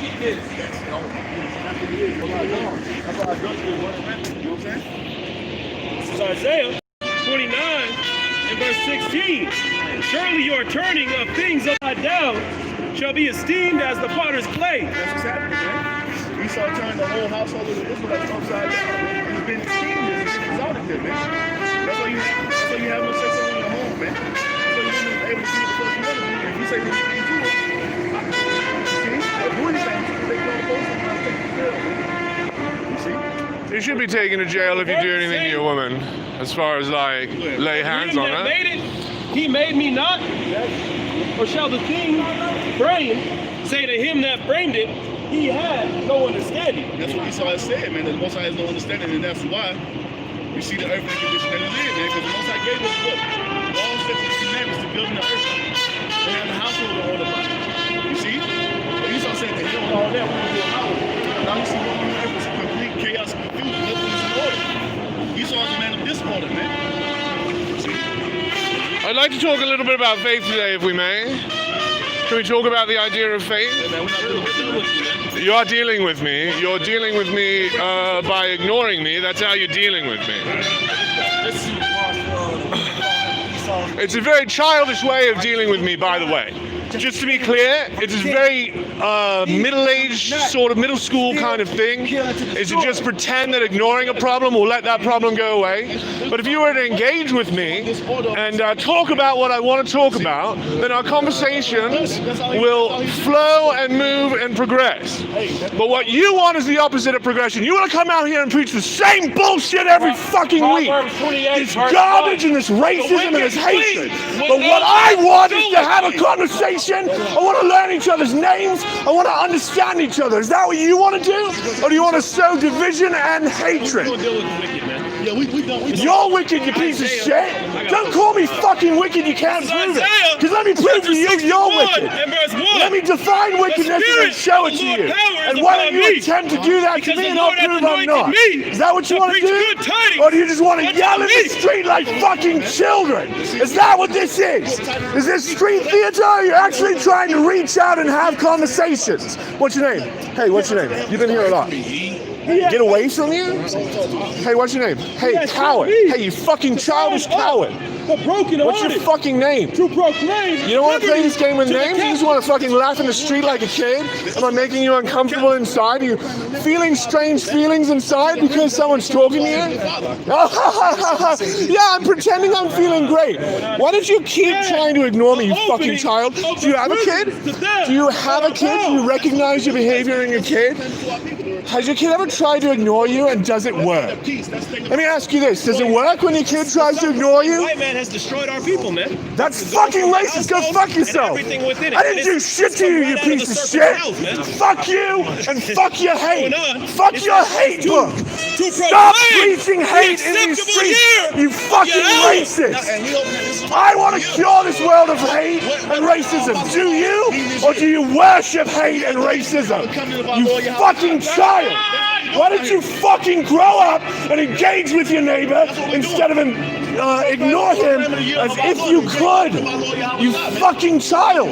This is Isaiah 29 and verse 16. Surely your turning of things upside down shall be esteemed as the potter's clay. That's what's happening, man. Esau turned the whole household of the Israelites upside down. He's been esteemed, he's been exalted there, man. That's why you have no sex in your home, man. That's why you're able to see the first one. If you say anything to it, see? They're doing things because they call the police and try to take you to jail, man. You see? You should be taken to jail if you do anything to your woman, as far as like lay hands on her. He made me not, or shall the king frame say to him that framed it, he had no understanding. That's what Esau has said, man. The Most High has no understanding, and that's why you see the earthly condition that we live in, man. Because the Most High gave us what? All sets of commandments to build in the earth. They have the household to order by. You see? But Esau said that he don't all that, we will do a house. Now you see what on the earth is complete chaos and confusion. Nothing is in order. Esau is a man of disorder, man. I'd like to talk a little bit about faith today, if we may. Can we talk about the idea of faith? Yeah, man, we're not dealing with you, man. You are dealing with me. You're dealing with me by ignoring me. That's how you're dealing with me. It's a very childish way of dealing with me, by the way. Just to be clear, it is very middle-aged, sort of middle school kind of thing, is to just pretend that ignoring a problem will let that problem go away. But if you were to engage with me and talk about what I want to talk about, then our conversations will flow and move and progress. But what you want is the opposite of progression. You want to come out here and preach the same bullshit every fucking week. This garbage and this racism and this hatred. But what I want is to have a conversation. I want to learn each other's names. I want to understand each other. Is that what you want to do? Or do you want to sow division and hatred? Yeah, we done. You're wicked, you piece of shit. Don't call me fucking wicked, you can't prove it. Because let me prove to you you're wicked. Let me define wickedness and then show it to you. And why don't you attempt to do that to me and I'll prove I'm not? Is that what you want to do? Or do you just want to yell in the street like fucking children? Is that what this is? Is this street theater or you're actually trying to reach out and have conversations? What's your name? Hey, what's your name? You've been here a lot. Get away from you? Hey, what's your name? Hey, coward. Hey, you fucking childish coward. What's your fucking name? You don't want to play this game with names? You just want to fucking laugh in the street like a kid? Am I making you uncomfortable inside? Are you feeling strange feelings inside because someone's talking to you? Yeah, I'm pretending I'm feeling great. Why don't you keep trying to ignore me, you fucking child? Do you have a kid? Do you have a kid? Do you recognize your behavior in your kid? Has your kid ever tried to ignore you, and does it work? Let me ask you this. Does it work when your kid tries to ignore you? White man has destroyed our people, man. That's fucking racist. Go fuck yourself. I didn't do shit to you, you piece of shit. Fuck you and fuck your hate. Fuck your hate book. Stop preaching hate in these streets, you fucking racist. I want to cure this world of hate and racism. Do you? Or do you worship hate and racism? You fucking child. Why don't you fucking grow up and engage with your neighbor instead of ignore him as if you could? You fucking child.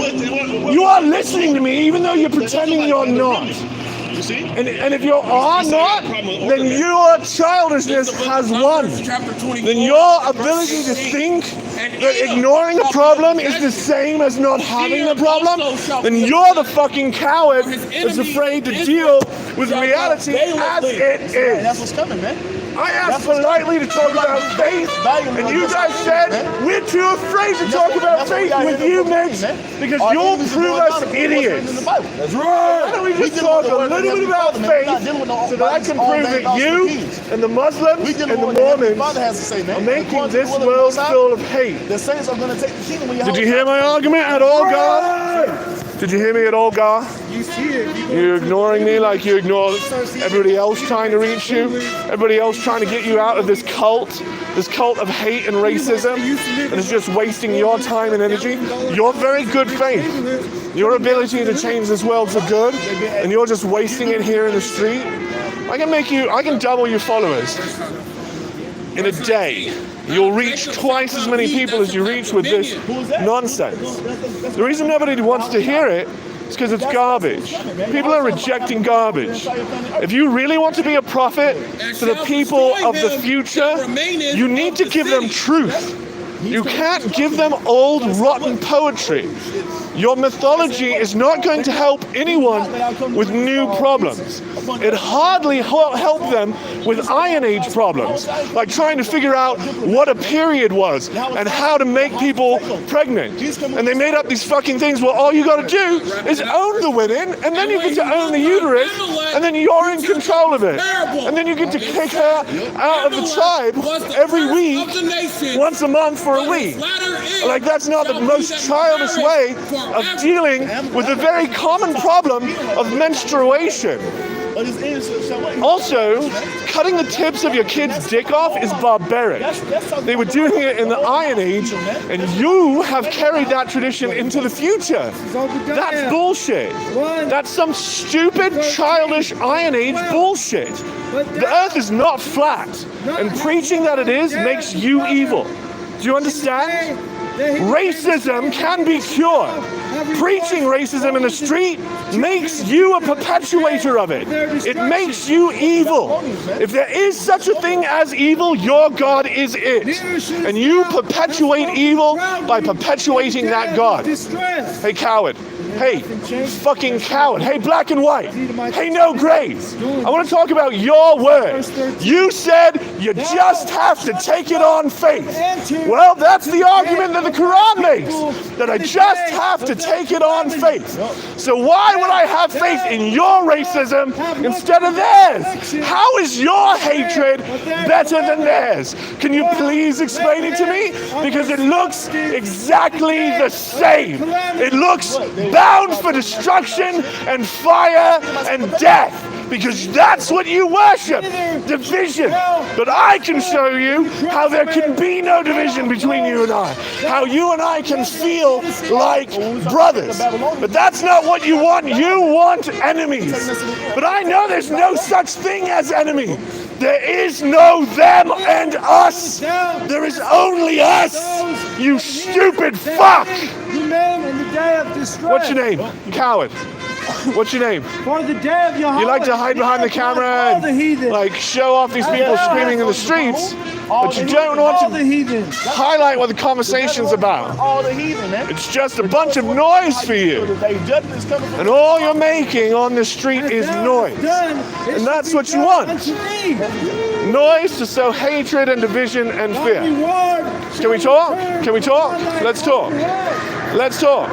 You are listening to me even though you're pretending you're not. And if you are not, then your childishness has won. Then your ability to think that ignoring a problem is the same as not having a problem, then you're the fucking coward that's afraid to deal with reality as it is. That's what's coming, man. I asked politely to talk about faith, and you guys said we're too afraid to talk about faith with you, Mitch, because you'll prove us idiots. Why don't we just talk a little bit about faith so that I can prove that you and the Muslims and the Mormons are making this world full of hate. Did you hear my argument at all, God? Did you hear me at all, God? You're ignoring me like you ignore everybody else trying to reach you, everybody else trying to get you out of this cult of hate and racism, and it's just wasting your time and energy. Your very good faith, your ability to change this world for good, and you're just wasting it here in the street. I can double your followers in a day. You'll reach twice as many people as you reach with this nonsense. The reason nobody wants to hear it It's because it's garbage. People are rejecting garbage. If you really want to be a prophet to the people of the future, you need to give them truth. You can't give them old, rotten poetry. Your mythology is not going to help anyone with new problems. It hardly helped them with Iron Age problems, like trying to figure out what a period was and how to make people pregnant. And they made up these fucking things. Well, all you got to do is own the women, and then you get to own the uterus, and then you're in control of it. And then you get to kick her out of the tribe every week, once a month for a week. Like, that's not the most childish way of dealing with the very common problem of menstruation. Also, cutting the tips of your kid's dick off is barbaric. They were doing it in the Iron Age, and you have carried that tradition into the future. That's bullshit. That's some stupid, childish Iron Age bullshit. The earth is not flat, and preaching that it is makes you evil. Do you understand? Racism can be cured. Preaching racism in the street makes you a perpetuator of it. It makes you evil. If there is such a thing as evil, your God is it. And you perpetuate evil by perpetuating that God. Hey, coward. Hey, fucking coward. Hey, black and white. Hey, no grays. I want to talk about your word. You said you just have to take it on faith. Well, that's the argument that the Quran makes, that I just have to take it on faith. So why would I have faith in your racism instead of theirs? How is your hatred better than theirs? Can you please explain it to me? Because it looks exactly the same. It looks bound for destruction and fire and death, because that's what you worship, division. But I can show you how there can be no division between you and I, how you and I can feel like brothers. But that's not what you want. You want enemies. But I know there's no such thing as enemy. There is no them and us. There is only us, you stupid fuck. What's your name? Coward. What's your name? For the day of your You like to hide behind the camera and like show off these people screaming in the streets, but you don't want to highlight what the conversation's about. It's just a bunch of noise for you. And all you're making on the street is noise. And that's what you want. Noise to sow hatred and division and fear. Can we talk? Can we talk? Let's talk. Let's talk.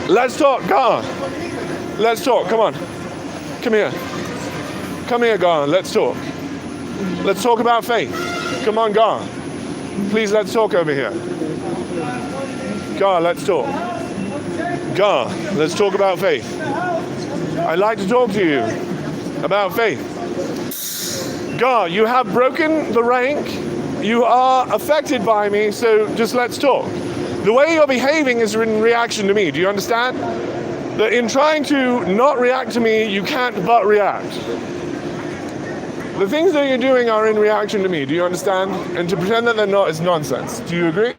Let's talk, God. Let's talk, come on. Come here. Come here, God, let's talk. Let's talk about faith. Come on, God. Please, let's talk over here. God, let's talk. God, let's talk about faith. I'd like to talk to you about faith. God, you have broken the rank. You are affected by me, so just let's talk. The way you're behaving is in reaction to me. Do you understand? That in trying to not react to me, you can't but react. The things that you're doing are in reaction to me. Do you understand? And to pretend that they're not is nonsense. Do you agree?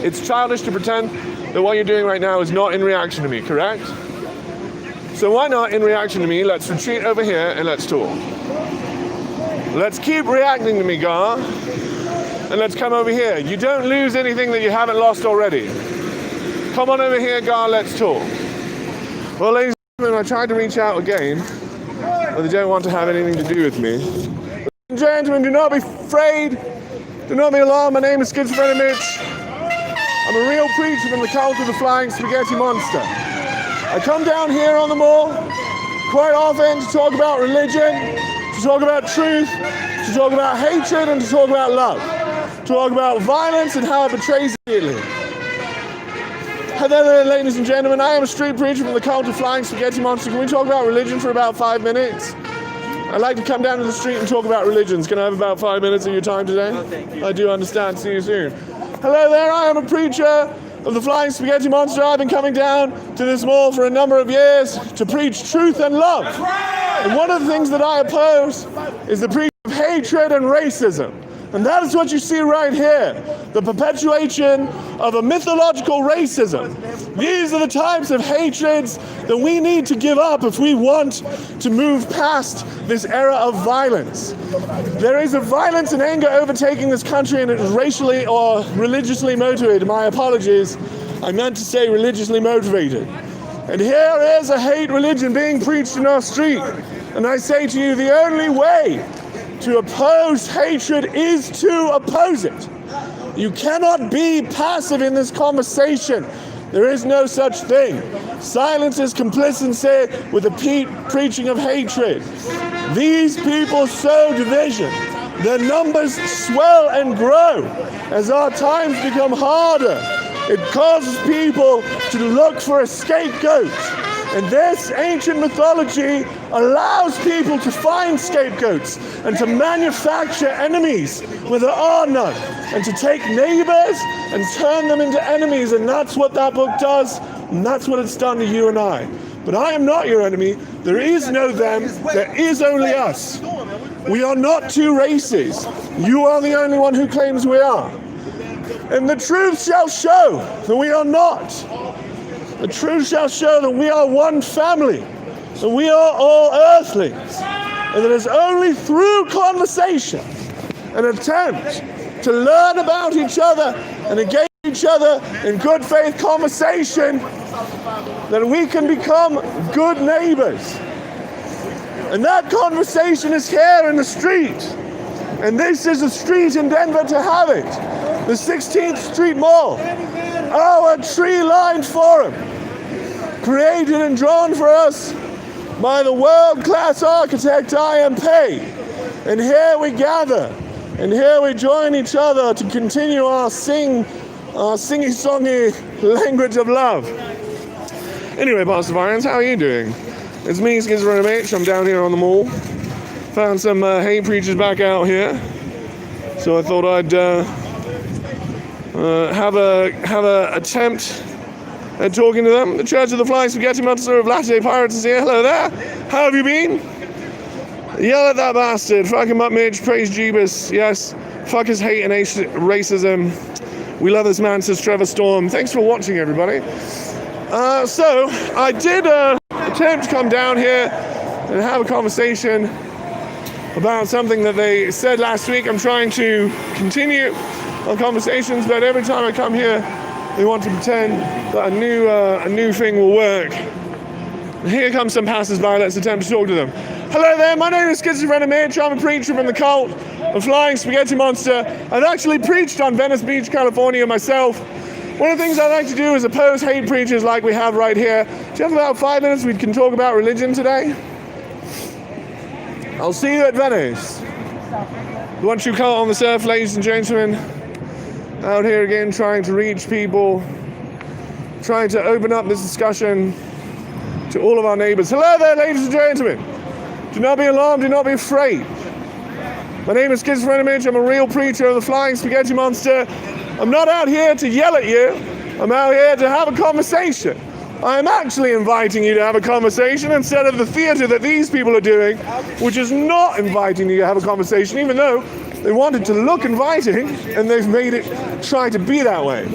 It's childish to pretend that what you're doing right now is not in reaction to me, correct? So why not in reaction to me? Let's retreat over here and let's talk. Let's keep reacting to me, Gar. And let's come over here. You don't lose anything that you haven't lost already. Come on over here, Gar, let's talk. Well, ladies and gentlemen, I tried to reach out again, but they don't want to have anything to do with me. Ladies and gentlemen, do not be afraid. Do not be alarmed. My name is Schizophrenic Mitch. I'm a real preacher from the cult of the Flying Spaghetti Monster. I come down here on the mall quite often to talk about religion, to talk about truth, to talk about hatred, and to talk about love. Talk about violence and how it betrays immediately. Hello there, ladies and gentlemen. I am a street preacher from the cult of Flying Spaghetti Monster. Can we talk about religion for about 5 minutes? I'd like to come down to the street and talk about religions. Can I have about 5 minutes of your time today? No, thank you. I do understand. See you soon. Hello there. I am a preacher of the Flying Spaghetti Monster. I've been coming down to this mall for a number of years to preach truth and love. And one of the things that I oppose is the preaching of hatred and racism. And that is what you see right here. The perpetuation of a mythological racism. These are the types of hatreds that we need to give up if we want to move past this era of violence. There is a violence and anger overtaking this country, and it is racially or religiously motivated. My apologies. I meant to say religiously motivated. And here is a hate religion being preached in our street. And I say to you, the only way to oppose hatred is to oppose it. You cannot be passive in this conversation. There is no such thing. Silence is complicity with the preaching of hatred. These people sow division. Their numbers swell and grow as our times become harder. It causes people to look for a scapegoat. And this ancient mythology allows people to find scapegoats and to manufacture enemies where there are none, and to take neighbors and turn them into enemies. And that's what that book does, and that's what it's done to you and I. But I am not your enemy. There is no them. There is only us. We are not two races. You are the only one who claims we are. And the truth shall show that we are not. The truth shall show that we are one family, that we are all earthlings, and that it's only through conversation, an attempt to learn about each other and engage each other in good faith conversation, that we can become good neighbors. And that conversation is here in the street. And this is a street in Denver to have it. The 16th Street Mall, our tree-lined forum, created and drawn for us by the world-class architect I.M. Pei. And here we gather, and here we join each other to continue our singy-songy language of love. Anyway, Pastafarians, how are you doing? It's me, Schizophrenic Mitch. I'm down here on the mall. Found some hate preachers back out here, so I thought I'd have a attempt at talking to them. The Church of the Flying Spaghetti Monster of Latter-day Pirates is here. Hello there. How have you been? Yell at that bastard. Fuck him up, Mitch. Praise Jeebus. Yes. Fuck his hate and racism. We love this man, says Trevor Storm. Thanks for watching, everybody. So I did attempt to come down here and have a conversation about something that they said last week. I'm trying to continue on conversations, but every time I come here, they want to pretend that a new thing will work. Here comes some passers-by. Let's attempt to talk to them. Hello there, my name is Schizophrenic Mitch. I'm a preacher from the cult of Flying Spaghetti Monster. I've actually preached on Venice Beach, California myself. One of the things I like to do is oppose hate preachers like we have right here. Do you have about 5 minutes we can talk about religion today? I'll see you at Venice. The one true cult on the surf, ladies and gentlemen. Out here again, trying to reach people, trying to open up this discussion to all of our neighbors. Hello there, ladies and gentlemen. Do not be alarmed, do not be afraid. My name is Schizophrenic Mitch. I'm a real preacher of the Flying Spaghetti Monster. I'm not out here to yell at you. I'm out here to have a conversation. I am actually inviting you to have a conversation instead of the theater that these people are doing, which is not inviting you to have a conversation, even though they wanted to look inviting and they've made it try to be that way.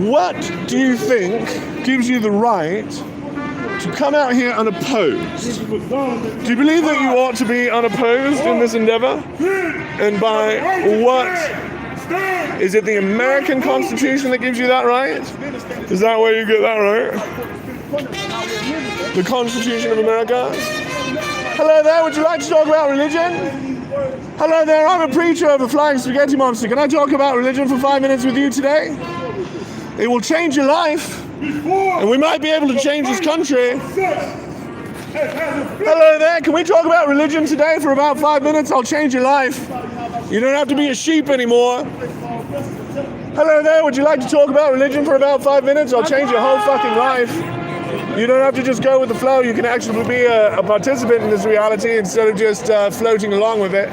What do you think gives you the right to come out here unopposed? Do you believe that you ought to be unopposed in this endeavor? And by what? Is it the American Constitution that gives you that right? Is that where you get that right? The Constitution of America? Hello there, would you like to talk about religion? Hello there, I'm a preacher of a Flying Spaghetti Monster. Can I talk about religion for 5 minutes with you today? It will change your life, and we might be able to change this country. Hello there, can we talk about religion today for about 5 minutes? I'll change your life. You don't have to be a sheep anymore. Hello there, would you like to talk about religion for about 5 minutes? I'll change your whole fucking life. You don't have to just go with the flow. You can actually be a participant in this reality instead of just floating along with it.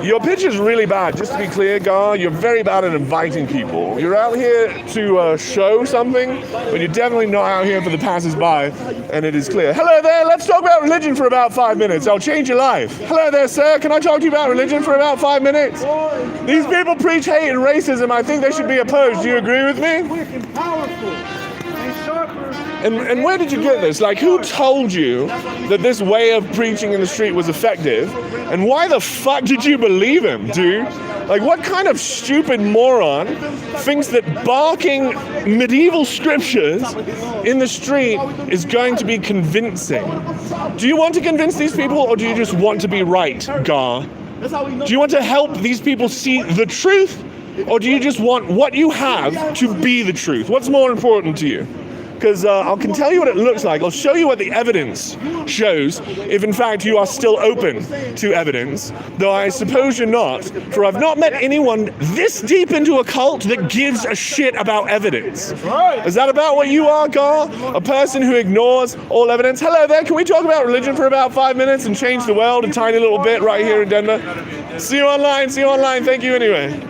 Your pitch is really bad. Just to be clear, Gar, you're very bad at inviting people. You're out here to show something, but you're definitely not out here for the passers-by, and it is clear. Hello there, let's talk about religion for about 5 minutes. I'll change your life. Hello there, sir. Can I talk to you about religion for about 5 minutes? These people preach hate and racism. I think they should be opposed. Do you agree with me? And where did you get this? Like, who told you that this way of preaching in the street was effective? And why the fuck did you believe him, dude? Like, what kind of stupid moron thinks that barking medieval scriptures in the street is going to be convincing? Do you want to convince these people, or do you just want to be right, Gar? Do you want to help these people see the truth, or do you just want what you have to be the truth? What's more important to you? Because I can tell you what it looks like. I'll show you what the evidence shows, if in fact you are still open to evidence, though I suppose you're not, for I've not met anyone this deep into a cult that gives a shit about evidence. Is that about what you are, Gar? A person who ignores all evidence? Hello there, can we talk about religion for about 5 minutes and change the world a tiny little bit right here in Denver? See you online, thank you anyway.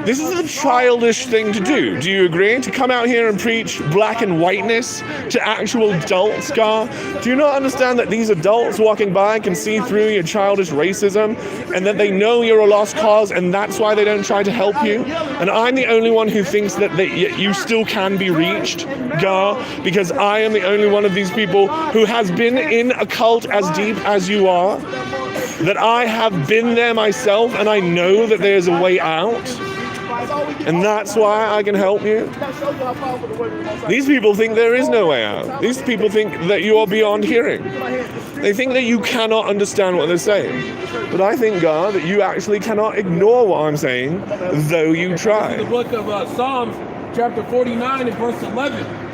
This is a childish thing to do. Do you agree? To come out here and preach black and whiteness to actual adults, Gar? Do you not understand that these adults walking by can see through your childish racism, and that they know you're a lost cause, and that's why they don't try to help you? And I'm the only one who thinks that you still can be reached, Gar, because I am the only one of these people who has been in a cult as deep as you are. That I have been there myself, and I know that there's a way out, and that's why I can help you. These people think there is no way out. These people think that you are beyond hearing. They think that you cannot understand what they're saying. But I think, Gar, that you actually cannot ignore what I'm saying, though you try. The book of Psalms, chapter 49 and verse 11.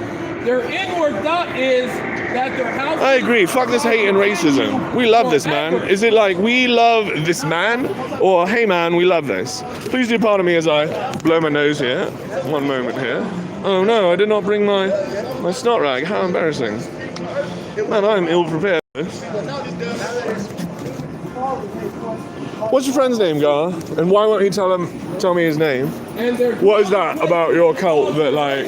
Their inward thought is that their house... I agree. Fuck this hate and racism. We love this man. Is it like, we love this man? Or, hey man, we love this? Please do pardon me as I blow my nose here. One moment here. Oh no, I did not bring my snot rag. How embarrassing. Man, I'm ill prepared. What's your friend's name, Gar? And why won't he tell me his name? What is that about your cult that, like,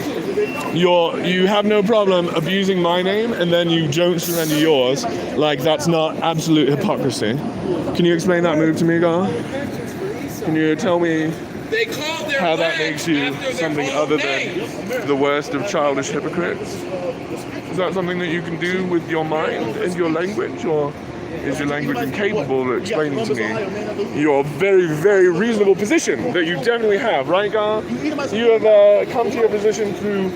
you have no problem abusing my name and then you don't surrender yours? Like, that's not absolute hypocrisy. Can you explain that move to me, Gar? Can you tell me how that makes you something other than the worst of childish hypocrites? Is that something that you can do with your mind and your language, or is your language incapable of explaining to me your very, very reasonable position that you definitely have, right, Gar? You have come to your position through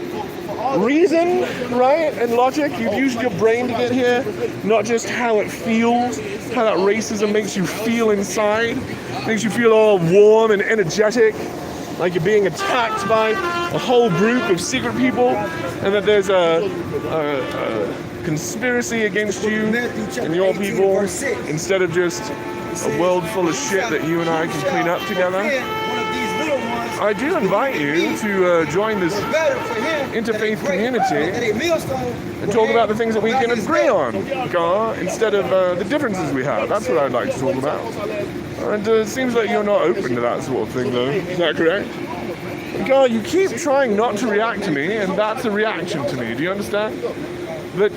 reason, right, and logic. You've used your brain to get here, not just how it feels, how that racism makes you feel inside, makes you feel all warm and energetic, like you're being attacked by a whole group of secret people, and that there's a conspiracy against you and your people, instead of just a world full of shit that you and I can clean up together. I do invite you to join this interfaith community and talk about the things that we can agree on, Gar, instead of the differences we have. That's what I'd like to talk about. And it seems like you're not open to that sort of thing, though. Is that correct? Gar, you keep trying not to react to me, and that's a reaction to me. Do you understand? That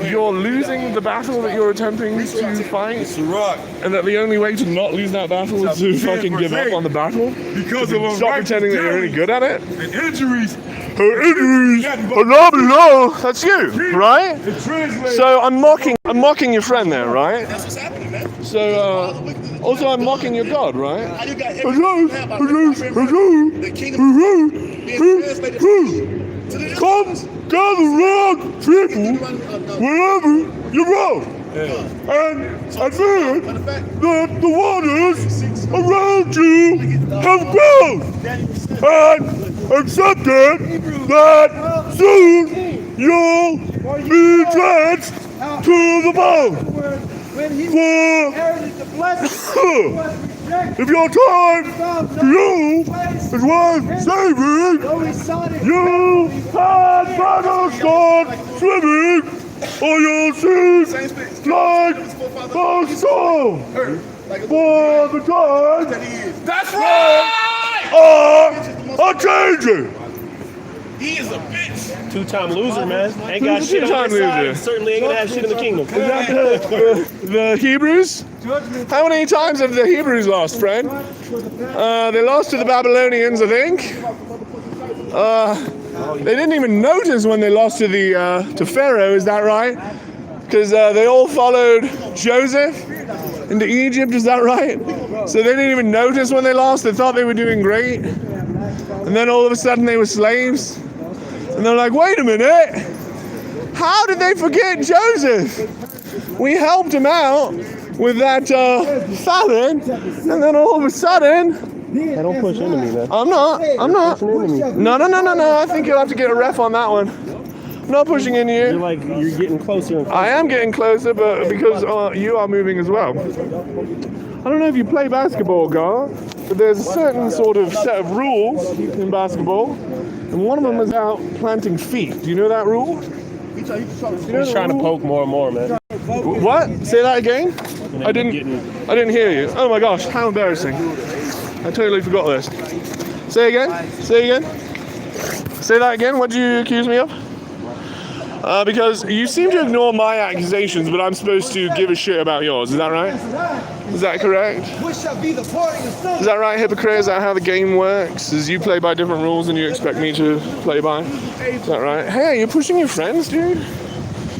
you're losing the battle that you're attempting to fight, and that the only way to not lose that battle is to fucking give up on the battle, because of stop pretending that you're any good at it. And injuries. That's you, right? So I'm mocking your friend there, right? That's what's happening, man. So also I'm mocking your God, right? How you got the kingdom being translated to the Come gather around people wherever you're wrong. And I feel that the waters around you have grown and accepted that soon you'll be drenched to the bone. If your time to you is worth saving, you had better start swimming All seas like the storm. For the times That's right! are changing. He is a bitch. Two-time loser, man. Ain't got shit on Two-time his side. loser. Certainly ain't gonna have shit in the kingdom. Is that the Hebrews? How many times have the Hebrews lost, friend? They lost to the Babylonians, I think. They didn't even notice when they lost to Pharaoh, is that right? Because they all followed Joseph into Egypt, is that right? So they didn't even notice when they lost. They thought they were doing great. And then all of a sudden they were slaves. And they're like, wait a minute. How did they forget Joseph? We helped him out with that famine. And then all of a sudden... Hey, don't push into me, man. I'm not. No. I think you'll have to get a ref on that one. I'm not pushing into you. You're getting closer and closer. I am getting closer, but because you are moving as well. I don't know if you play basketball, Gar, but there's a certain sort of set of rules in basketball, and one of them is out planting feet. Do you know that rule? He's trying to poke more and more, man. What? Say that again? I didn't hear you. Oh my gosh, how embarrassing. I totally forgot this. Say again? Say that again? What did you accuse me of? Because you seem to ignore my accusations, but I'm supposed to give a shit about yours. Is that right? Is that correct? Is that right, hypocrite? Is that how the game works? Is you play by different rules and you expect me to play by? Is that right? Hey, you're pushing your friends, dude?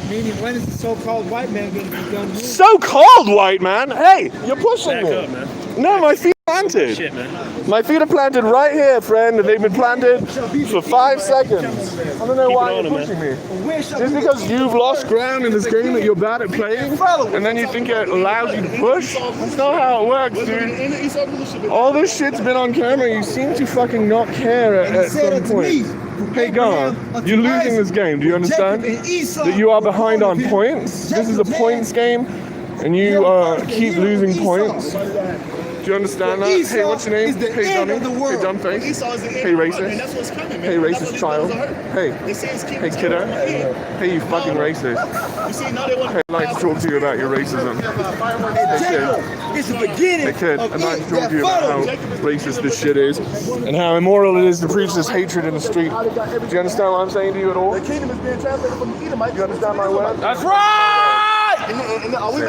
Meaning, when is the so-called white man going to be done? So-called white man? Hey, you're pushing Back me. up, man. No, my feet are planted. Shit, man. My feet are planted right here, friend. They've been planted for 5 seconds. I don't know why you're pushing me. Just because you've lost ground in this game that you're bad at playing, and then you think it allows you to push? That's not how it works, dude. All this shit's been on camera. You seem to fucking not care at some point. Hey, God, you're losing this game. Do you understand? That you are behind on points? This is a points game, and you keep losing points. Do you understand that? Hey, what's your name? Hey, Johnny. Hey, John Face. Hey, racist. Hey, racist child. Hey. Hey, kiddo. Hey, you fucking racist. Hey, I'd like to talk to you about your racism. Hey, kid. It's the beginning. Hey, kid, I'd like to talk to you about how racist this shit is and how immoral it is to preach this hatred in the street. Do you understand what I'm saying to you at all? Do you understand my words? That's right!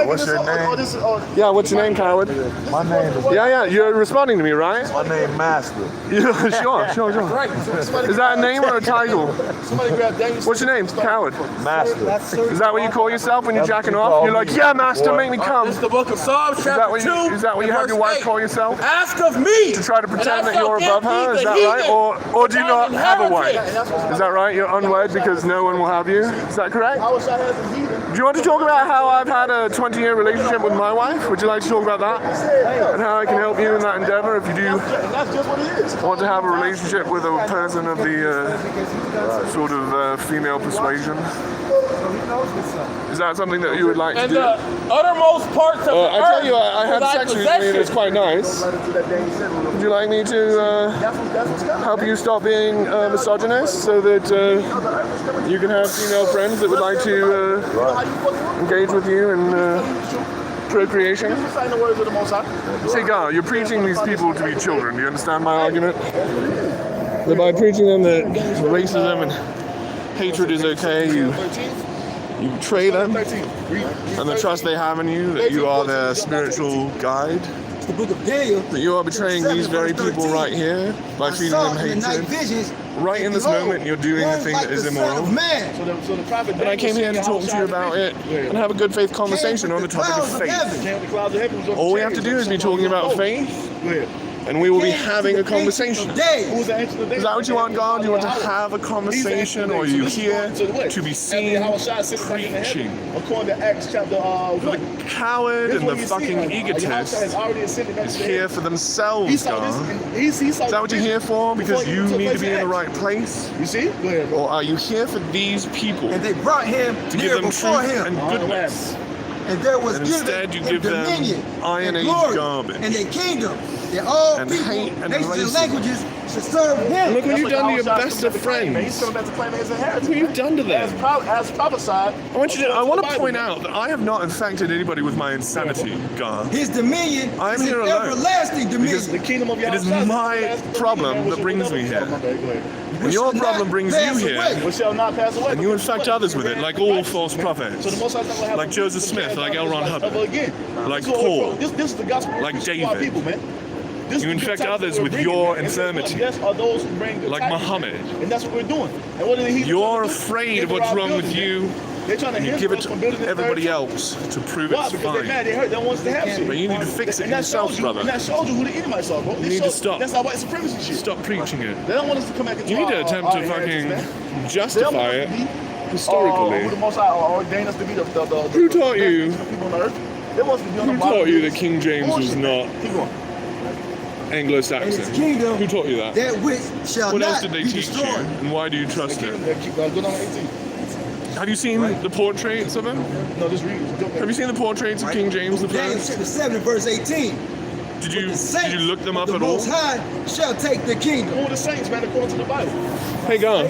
What's your name? Yeah, what's your name, coward? My name is. Yeah, you're responding to me, right? My name Master. Yeah, sure. Is that a name or a title? What's your name, coward? Master. Is that what you call yourself when you're jacking off? You're like, yeah, master, make me come. It's the book of Psalms, chapter 2. Is that what you have your wife call yourself? Ask of me. To try to pretend that you're above her? Is that right? Or do you not have a wife? Is that right? You're unwed because no one will have you? Is that correct? Do you want to talk about how I've had a 20-year relationship with my wife? Would you like to talk about that? And how I can help you in that endeavor if you do want to have a relationship with a person of the sort of female persuasion? Is that something that you would like to And do? the uttermost parts of the I earth. tell you, I had thy sex recently and it's possession. quite nice. Would you like me to help you stop being misogynist so that you can have female friends that would like to engage with you in procreation? See, God, you're preaching these people to be children. Do you understand my argument? That by preaching them that racism and hatred is okay, you betray them and the trust they have in you, that you are their spiritual guide. The book of Daniel. That you are betraying these very people right here by feeding them hatred. Right in this moment, you're doing the thing that is immoral. And I came here to talk to you about it and have a good faith conversation on the topic of faith. All we have to do is be talking about faith, and we will be having a conversation. Is that what you want, God? Do you want to have a conversation, or are you here to be seen preaching? The coward and the fucking egotist is here for themselves, God. Is that what you're here for? Because you need to be in the right place? You see? Or are you here for these people? And they brought him To give here them before truth him. and goodness. And there was And given instead you him give them dominion Iron and Age glory garbage. and a kingdom that all and people, hate and nations, and racism. languages should serve him. Look what you've done to your God's best coming of back to claim it. He's friends. coming back to claim his inheritance. What have you done to them? As prophesied. I want to point out that I have not infected anybody with my insanity, Gar. His dominion I'm is an here alone. everlasting Because dominion. The kingdom of it is Yahweh my problem that brings me here. And which your shall problem not brings pass you here. away. Which shall not pass away. And you infect others with it, like all false prophets. So the Most High is not gonna have Like to Joseph the Smith, cash like out L. Ron ever Hubbard, again. like This is Paul, what this is the gospel like preached to our David. people, man. This You is the infect type of others we're with bringing, your and infirmity. Yes, are those who bring the Like type of Muhammad. thing. And that's what we're doing. And what are the heathens You're trying to do? afraid of They're what's wrong building with it. you, They're trying to and you hinder give it us to from building this everybody third else to prove Why? it's Because they're mad. fine. They hurt. They want us to have shit. But you need to fix it And that yourself, shows you, brother. And that shows you who the enemies are, bro. You need to stop. That's not white supremacy shit. Stop preaching it. They don't want us to come back and You need to attempt to fucking justify it historically. Who the Most High ordained us to be the Who taught you? the people on earth. They want us to be on Who the bottom taught of you this that King James was bullshit. not Keep going. And Anglo-Saxon? his kingdom, Who taught you that? that which shall What not else did they be teach you? destroyed. And why do you trust it? Keep going on 18. Have you seen the portraits of him? No, just read. Have you seen the portraits of King James the Daniel First? chapter 7, verse 18. Did The you saints look them of up the at all? Most High shall take the kingdom. Who are the saints, man, according to the Bible? Hey, go.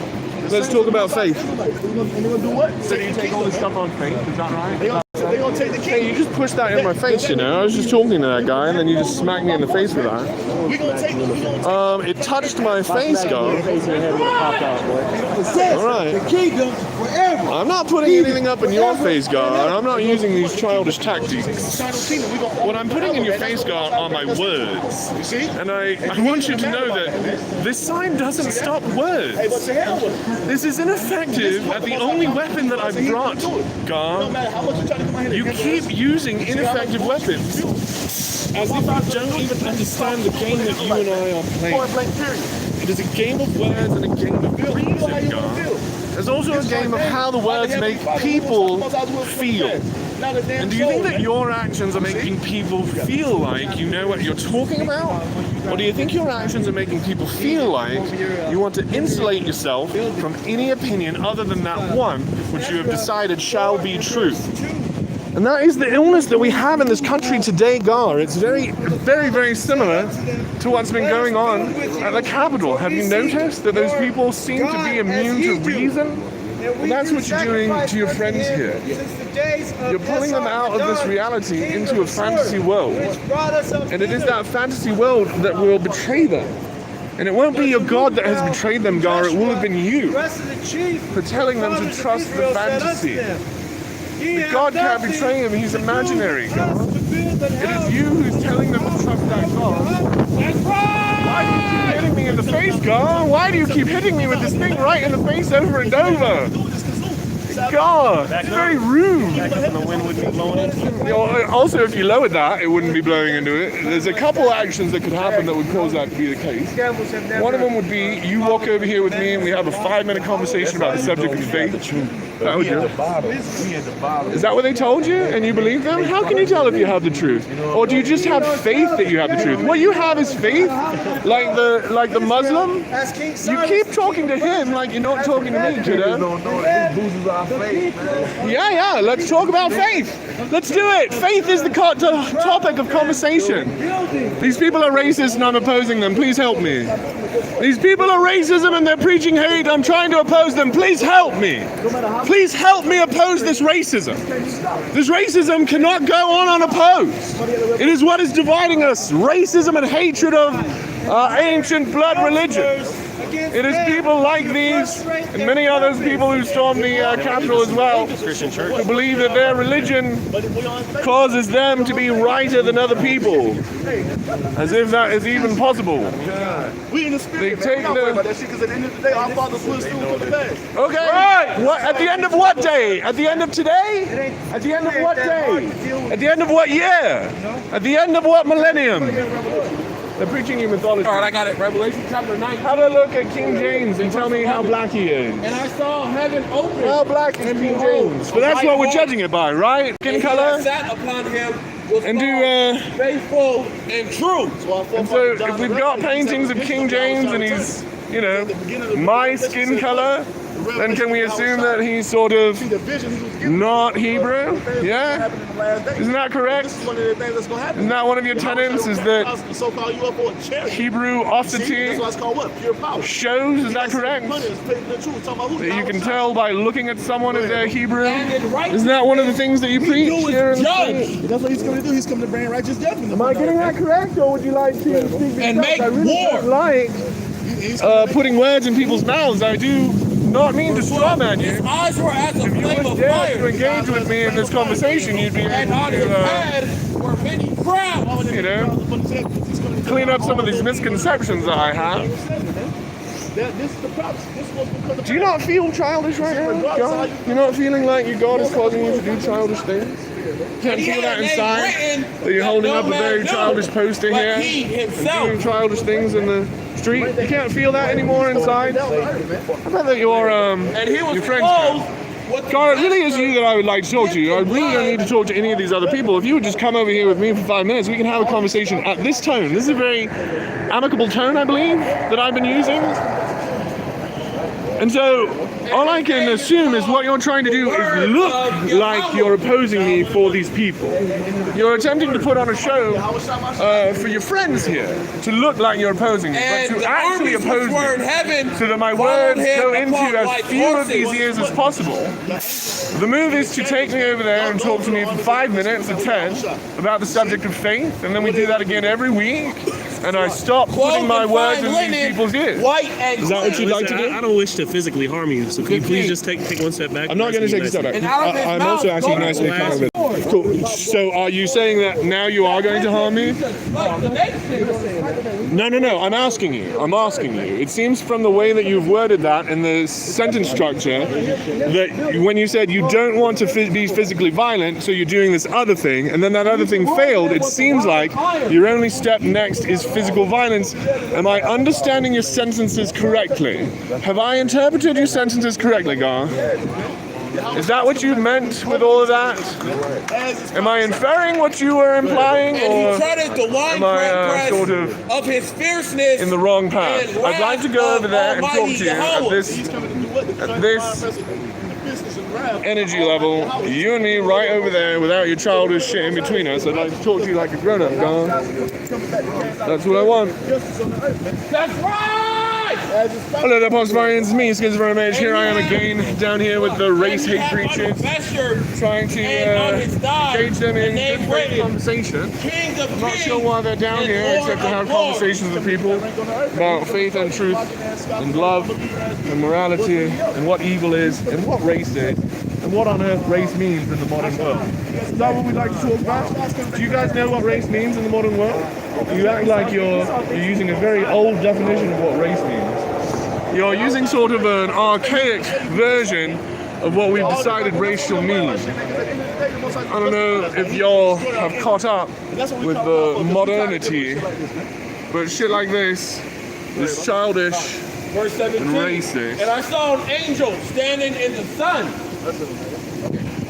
Let's talk about faith. And they're going to do what? So you take all this stuff on faith, is that right? They're going to take the Hey, kingdom. you just pushed that in my face, you know. I was just talking to that guy, and then you just smacked me in the face with that. We're going to take it. It touched my face, guy. All right. The kingdom forever. I'm not putting anything up in your face, guard. I'm not using these childish tactics. What I'm putting in your face, guard, are my words. You see? And I want you to know that this sign doesn't stop Hey, words. but to hell with it. This is ineffective at the only weapon that I've brought, No guard. matter how much you try to come out here You and keep using ineffective weapons. As if you don't even understand the game that you and I are playing. point blank period. It is a game of words and a game of reason, guard. There's also a game of how the words make people feel. And do you think that your actions are making people feel like you know what you're talking about? Or do you think your actions are making people feel like you want to insulate yourself from any opinion other than that one which you have decided shall be true? And that is the illness that we have in this country today, Gar. It's very, very, very similar to what's been going on at the Capitol. Have you noticed that those people seem to be immune to reason? And that's what you're doing to your friends here. You're pulling them out of this reality into a fantasy world. And it is that fantasy world that will betray them. And it won't be your God that has betrayed them, Gar. It will have been you for telling them to trust the fantasy. God can't betray him, he's imaginary, God. It is you who's telling them to trust that God. Why do you keep hitting me in the face, God? Why do you keep hitting me with this thing right in the face over and over? God, it's very rude. Also, if you lowered that, it wouldn't be blowing into it. There's a couple actions that could happen that would cause that to be the case. One of them would be you walk over here with me and we have a 5-minute conversation about the subject of faith. That would do. Is that what they told you and you believe them? How can you tell if you have the truth? Or do you just have faith that you have the truth? What you have is faith, like the Muslim. You keep talking to him like you're not talking to me, kiddo. Yeah, let's talk about faith. Let's do it. Faith is the topic of conversation. These people are racist and I'm opposing them. Please help me. These people are racism and they're preaching hate. I'm trying to oppose them. Please help me. Please help me oppose this racism. This racism cannot go on unopposed. It is what is dividing us. Racism and hatred of ancient blood religions. It is people like these and many others people who stormed the Capitol as well who believe that their religion causes them to be righter than other people. As if that is even possible. We in the spirit, They take the... about that shit, because at the end of the day, our Father's will still put the past. Okay. Right. What? At the end of what day? At the end of today? At the end of what day? At the end of what year? At the end of what millennium? They're preaching you mythology. All right, I got it. Revelation chapter 9. Have a look at King James and tell me how black he is. And I saw heaven open. How black is King James? But that's what we're judging it by, right? Skin And he color? that sat upon him was And called faithful and true. And so if we've got paintings of King James and he's, you know, my skin color, then can we assume that he's sort of not Hebrew? Yeah? Isn't that correct? This is one of the things that's going to happen. Isn't that one of your tenets? Is that the so-called UFO cherry? Hebrew That's osity why it's called what? Pure power. shows? Is that correct? That you can tell by looking at someone if they're Hebrew? Isn't that one of the things that you preach here in the state? That's what he's coming to do. He's coming to bring righteous judgment. Am I getting that correct, or would you like to speak for And yourself? make I really war. don't like putting words in people's mouths. I do not mean to strawman His you. eyes were as a If you flame would of dare fire, to engage with me in this conversation, you'd be and able on his to, head were many crowns. you know, clean up some of these misconceptions that I have. This is the prophecy. This is what's going to come to Do you not feel childish right now, God? You're not feeling like your God is causing you to do childish things? You can't feel that inside? That you're holding up a very childish poster here? He And himself. doing childish things in the street? You can't feel that anymore inside? I bet that your And he was your friends clothed can. with the God, it really is you that I would like to talk to. I really don't need to talk to any of these other people. If you would just come over here with me for 5 minutes, we can have a conversation at this tone. This is a very amicable tone, I believe, that I've been using. And so, all I can assume is what you're trying to do is look like you're opposing me for these people. You're attempting to put on a show for your friends here, to look like you're opposing me, but And to the actually armies which oppose were in me, heaven so that my followed words him go into upon as white few of horses. these ears as possible. The move is to take me over there and talk to me for 5 minutes or 10 about the subject of faith, and then we do that again every week, and I stop putting my words in these people's ears. White and Is that what you'd like to Listen, do? I don't wish to physically harm you, so can you please just take one step back? I'm not going to take a step back. And out of his I'm mouth also actually goes nicely the kind of it. Cool. So are you saying that now you are going to harm me? No. I'm asking you. It seems from the way that you've worded that in the sentence structure that when you said you don't want to be physically violent, so you're doing this other thing, and then that other thing failed, it seems like your only step next is physical violence. Am I understanding your sentences correctly? Have I interpreted your sentences correctly, Gar? Is that what you meant with all of that? Am I inferring what you were implying, And or he treaded the wine am I press sort of of his fierceness in the wrong path? and I'd like to go wrath over there and of talk to Almighty you at Yahweh. this energy level, you and me right over there without your childish shit in between us. I'd like to talk to you like a grown-up, Gar. That's what I want. That's right! Hello there, Postmarians. It's me, Schizophrenic Mage. Here I am again, down here with the race hate preachers, trying to engage them in good faith conversation. I'm not sure why they're down here except to have conversations with people about faith and truth and love and morality and what evil is and what race is and what on earth race means in the modern world. Is that what we'd like to talk about? Do you guys know what race means in the modern world? You act like you're using a very old definition of what race means. You're using sort of an archaic version of what we've decided race shall mean. I don't know if y'all have caught up with the modernity, but shit like this is childish Verse 17. and racist. And I saw an angel standing in the sun.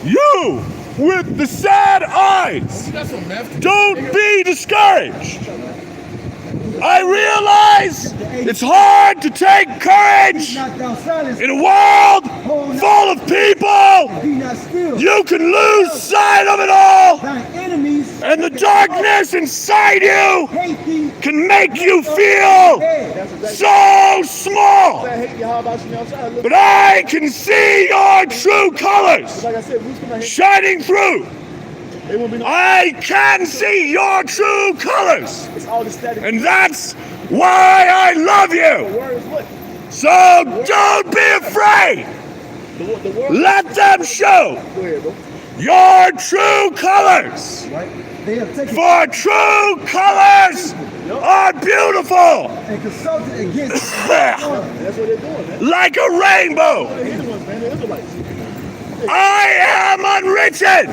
You with the sad eyes, don't be discouraged. I realize it's hard to take courage Knock down silence. in a world full of people. Be not still. You can lose sight of it all, Thine enemies and the darkness inside you hate thee. can make you feel so small. But I can see your true colors Like I said, who's coming here? shining through. They won't be no. I can see your true colors, It's all the static. and that's why I love you. Word is what? So don't be afraid. The word. Let them show Go ahead, bro. your true colors. They have taken For true colors are beautiful, and consulted against That's what they're doing, man. like a rainbow. They're the ones, man. They're Israelites. I am unwritten.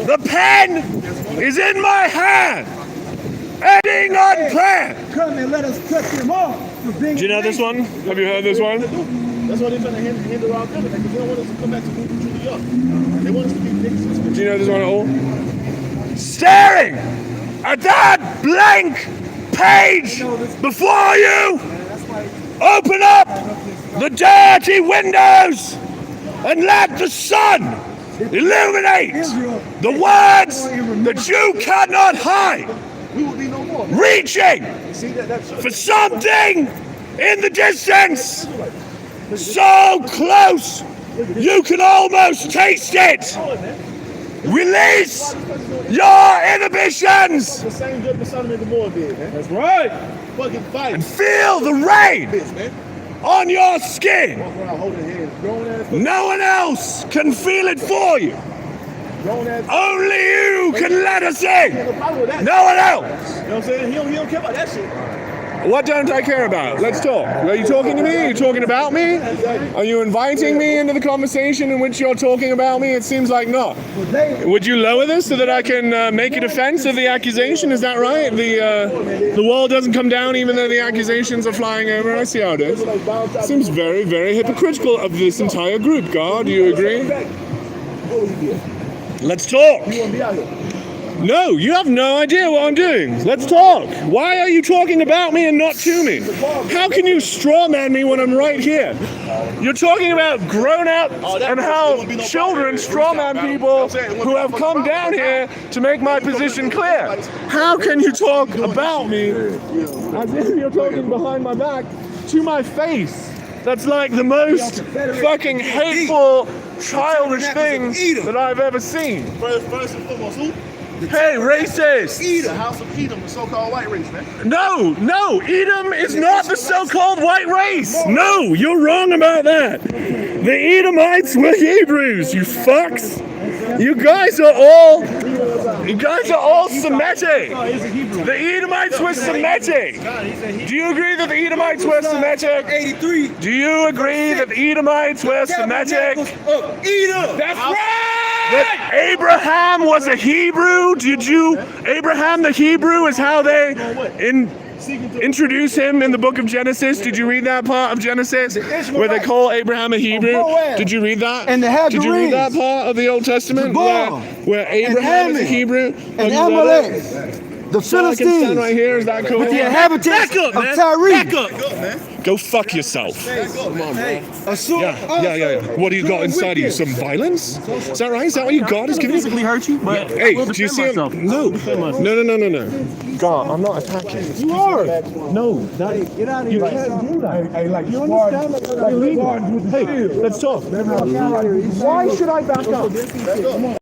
The pen is in my hand, ending unplanned. come and let us cut them off. For being Do you know this one? Have you heard this one? That's why they're trying to hinder our government, because they don't want us to come back to who we truly are. They want us to be niggas. Do you know this one at all? Staring at that blank page before you, open up the dirty windows and let the sun illuminate the words that you cannot hide. We will be no more. Reaching See that's for something in the distance, so close you can almost taste it. Release your inhibitions the same good the Son of the Lord did, man. That's right. Fucking fight. and feel the rain Bitch, man. on your skin. Walk around holding hands. Grown ass. No one else can feel it for you. Grown ass. Only you can let us in. No problem with that. No one else. You know what I'm saying? He don't care about that shit. What don't I care about? Let's talk. Are you talking to me? Are you talking about me? Are you inviting me into the conversation in which you're talking about me? It seems like not. Would you lower this so that I can make a defense of the accusation? Is that right? The wall doesn't come down even though the accusations are flying over. I see how it is. Seems very, very hypocritical of this entire group, God. Do you agree? Let's talk. You wanna be out here? No, you have no idea what I'm doing. Let's talk. Why are you talking about me and not to me? How can you strawman me when I'm right here? You're talking about grown-ups and how children strawman people who have come down here to make my position clear. How can you talk about me as if you're talking behind my back to my face? That's like the most fucking hateful, childish thing that I've ever seen. First and foremost, who? Hey, racist! The House of Edom, the so-called white race, man. No, Edom is not the so-called white race. No, you're wrong about that. The Edomites were Hebrews, you fucks. You guys are all Semitic. The Edomites were Semitic. Do you agree that the Edomites were Semitic? 83. Do you agree that the Edomites were Semitic? Edom. That's right. That Abraham was a Hebrew? Abraham the Hebrew is how they introduce him in the book of Genesis? Did you read that part of Genesis where they call Abraham a Hebrew? Did you read that? And the Did you read that part of the Old Testament where Abraham is a Hebrew? And Amalek. The So I can stand Philistines. right here, is that cool? With the inhabitants Back up, of man. Tyre. Back up. Go fuck yourself. Yeah. What do you got inside of you? Some violence? Is that right? Is that what you got? Is giving Physically hurt you, but Hey, I will do you defend see myself. him? No. God, I'm not attacking. You are. No, that Get out of You here. can't do that. You understand that that's illegal? Hey, let's talk. Why should I back up? Back up, man.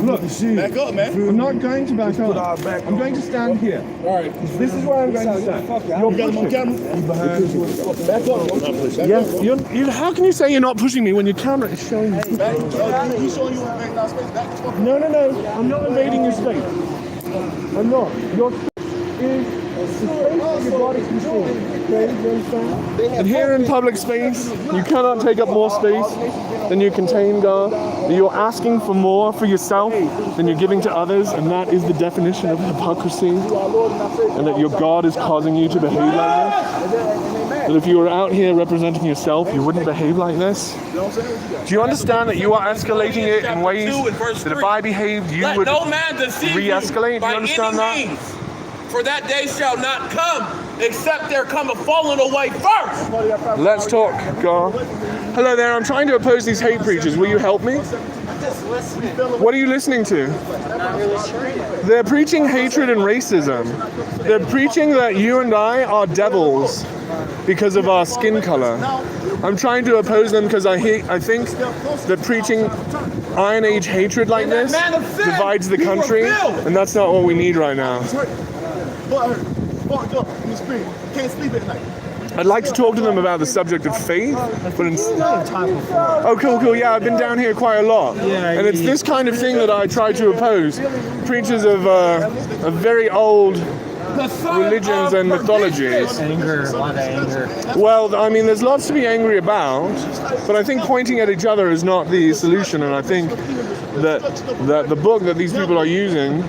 Look, Back up, man. I'm not going to back up. I'm going to stand here. All right. This is where I'm going to stand. You're You got him on pushing. camera? Back up. How can you say you're not pushing me when your camera is showing me? He's showing you how to make that space. Back the fuck up. No. I'm not invading your space. I'm not. Your space is the space that your body controls. Okay, you understand? And here in public space, you cannot take up more space than you contain, God. You're asking for more for yourself than you're giving to others, and that is the definition of hypocrisy. And that your God is causing you to behave like this. That if you were out here representing yourself, you wouldn't behave like this. Do you understand that you are escalating it in ways that if I behaved, you Let would no man deceive re-escalate? you Do by you understand any that? means. For that day shall not come, except there come a falling away first. Let's talk, God. Hello there, I'm trying to oppose these hate preachers. Will you help me? What are you listening to? They're preaching hatred and racism. They're preaching that you and I are devils because of our skin color. I'm trying to oppose them because I think that preaching Iron Age hatred like this divides the country, and that's not what we need right now. Butt hurt. Fucked up in the spirit. Can't sleep at night. I'd like to talk to them about the subject of faith, but instead... Oh, cool. Yeah, I've been down here quite a lot. And it's this kind of thing that I try to oppose. Preachers of very old religions and mythologies. Anger, a lot of anger. Well, I mean, there's lots to be angry about, but I think pointing at each other is not the solution, and I think that the book that these people are using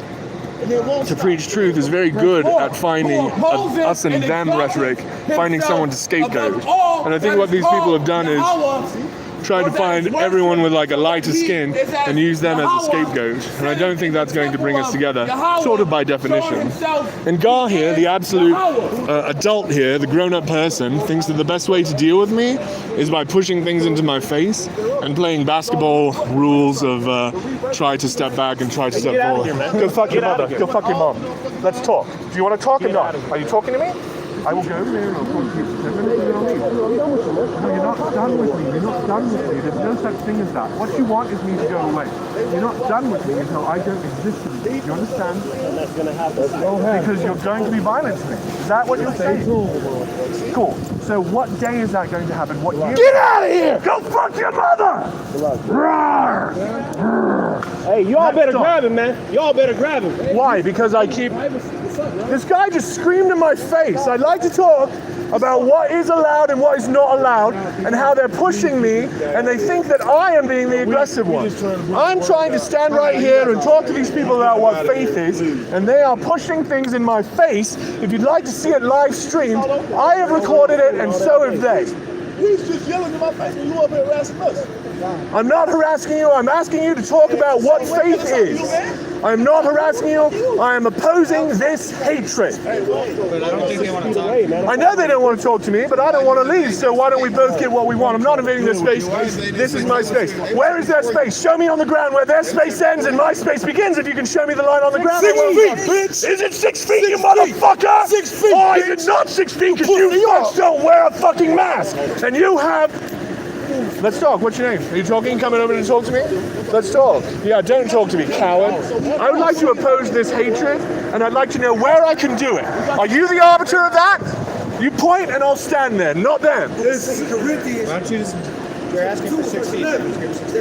to preach truth is very good at finding us and them rhetoric, finding someone to scapegoat. And I think what these people have done is try to find everyone with like a lighter skin and use them as a scapegoat. And I don't think that's going to bring us together, sort of by definition. And Gar here, the absolute adult here, the grown-up person, thinks that the best way to deal with me is by pushing things into my face and playing basketball rules of try to step back and try to step forward. Go fuck your mother. Go fuck your mom. Let's talk. Do you want to talk or not? Are you talking to me? I will go over there and I'll talk to you. No, you're not done with me. You're not done with me. There's no such thing as that. What you want is me to go away. You're not done with me until I don't exist to me. You understand? And that's going to happen. Because you're going to be violent to me. Is that what you're saying? Cool. So what day is that going to happen? What year? Get out of here! Go fuck your mother! Roar! Hey, y'all better grab him, man. Y'all better grab him. Why? Because I keep... This guy just screamed in my face. I'd like to talk about what is allowed and what is not allowed and how they're pushing me and they think that I am being the aggressive one. I'm trying to stand right here and talk to these people about what faith is and they are pushing things in my face. If you'd like to see it live streamed, I have recorded it and so have they. He's just yelling in my face and you up here harassing us. I'm not harassing you. I'm asking you to talk about what faith is. I'm not harassing you. I am opposing this hatred. But I don't think they want to talk to you. I know they don't want to talk to me, but I don't want to leave, so why don't we both get what we want? I'm not invading their space. This is my space. Where is their space? Show me on the ground where their space ends and my space begins if you can show me the line on the ground. 6 feet, bitch! Is it 6 feet, you motherfucker? 6 feet, Or is it not 6 feet because you fucks don't wear a fucking mask? And you have... Let's talk. What's your name? Are you talking? Coming over to talk to me? Let's talk. Yeah, don't talk to me, coward. I would like to oppose this hatred, and I'd like to know where I can do it. Are you the arbiter of that? You point and I'll stand there, not them. This is Corinthians. Why don't you just... You're asking for 6 feet.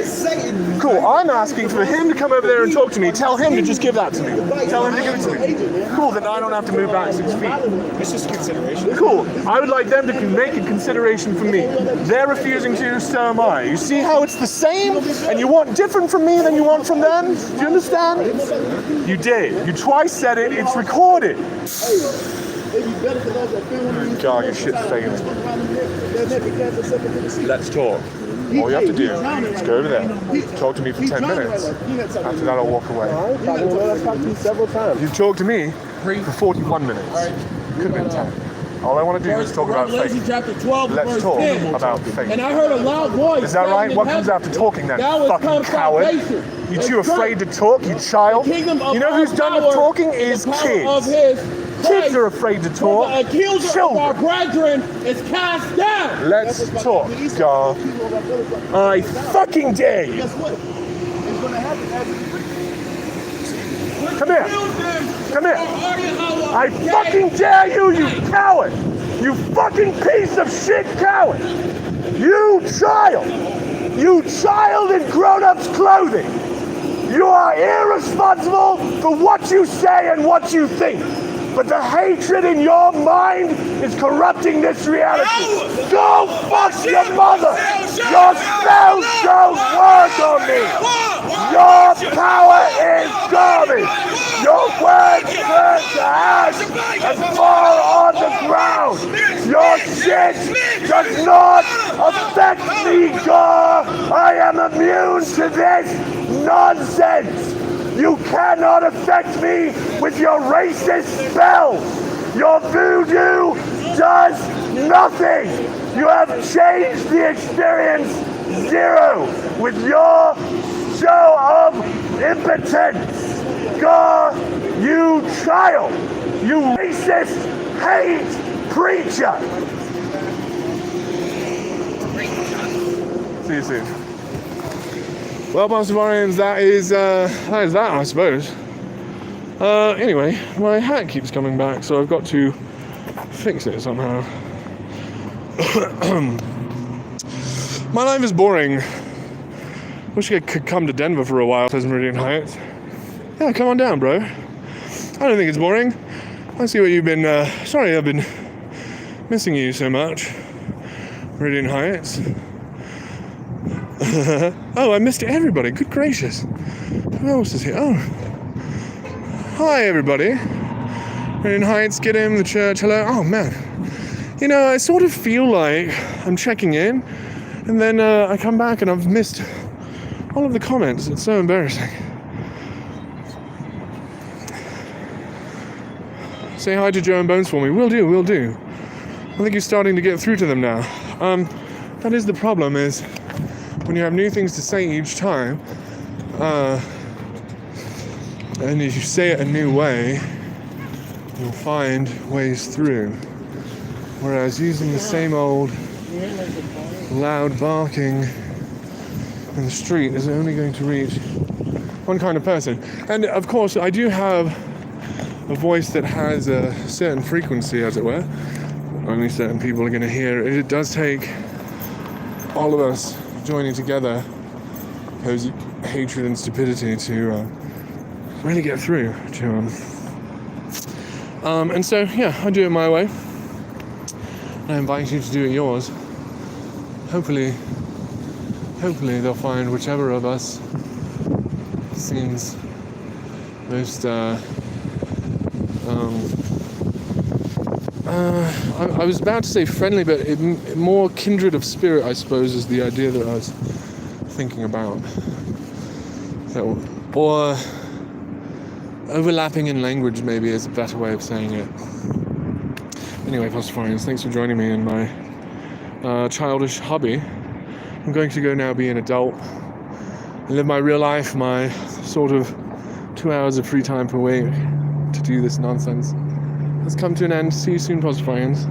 Satan. Cool, I'm asking for him to come over there and talk to me. Tell him to just give that to me. Tell him to give it to me. Cool, then I don't have to move back 6 feet. It's just consideration. Cool, I would like them to make a consideration for me. They're refusing to, so am I. You see how it's the same? And you want different from me than you want from them? Do you understand? You did. You twice said it. It's recorded. God, your shit's failing. Let's talk. All you have to do is go over there, talk to me for 10 minutes. After that, I'll walk away. I've talked to you several times. You've talked to me for 41 minutes. Could have been 10. All I want to do is talk about Revelation faith. chapter 12, Let's verse talk 10. about faith. And I heard a loud voice. Is that right? What comes after talking then? Fucking coward. You too afraid to talk, you child? You know who's done with talking is kids. Kids are afraid to talk. The accuser of our brethren is cast down. Let's talk, Gar. I fucking dare you. Guess what? It's going to happen as Come here. Come here. I fucking dare you, you coward. You fucking piece of shit coward. You child. You child in grown-ups clothing. You are irresponsible for what you say and what you think. But the hatred in your mind is corrupting this reality. Go fuck your mother! Your spells don't work on me! Your power is garbage! Your words turn to ash and fall on the ground! Your shit does not affect me, Gar! I am immune to this nonsense! You cannot affect me with your racist spells. Your voodoo does nothing. You have changed the experience zero with your show of impotence. Gar, you child, you racist hate preacher. See you soon. Well, Pastafarians, that is that, I suppose. Anyway, my hat keeps coming back, so I've got to fix it somehow. My life is boring. Wish I could come to Denver for a while, says Meridian Heights. Yeah, come on down, bro. I don't think it's boring. I see what you've been, sorry I've been missing you so much. Meridian Heights. Oh, I missed everybody. Good gracious. Who else is here? Oh. Hi, everybody. Meridian Heights, get him, the church, hello. Oh, man. You know, I sort of feel like I'm checking in, And then I come back and I've missed all of the comments. It's so embarrassing. Say hi to Joe and Bones for me. Will do. I think you're starting to get through to them now. That is the problem, is when you have new things to say each time, and if you say it a new way, you'll find ways through. Whereas using the same old loud barking in the street is only going to reach one kind of person. And of course, I do have a voice that has a certain frequency, as it were. Only certain people are going to hear it. It does take all of us joining together, opposing hatred and stupidity, to really get through to them. And so, yeah, I do it my way. I invite you to do it yours. Hopefully they'll find whichever of us seems most I was about to say friendly, but more kindred of spirit, I suppose, is the idea that I was thinking about. So, or overlapping in language maybe is a better way of saying it. Anyway, Pastafarians, thanks for joining me in my childish hobby. I'm going to go now be an adult and live my real life, my sort of 2 hours of free time per week to do this nonsense has come to an end. See you soon, Pastafarians.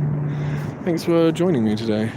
Thanks for joining me today.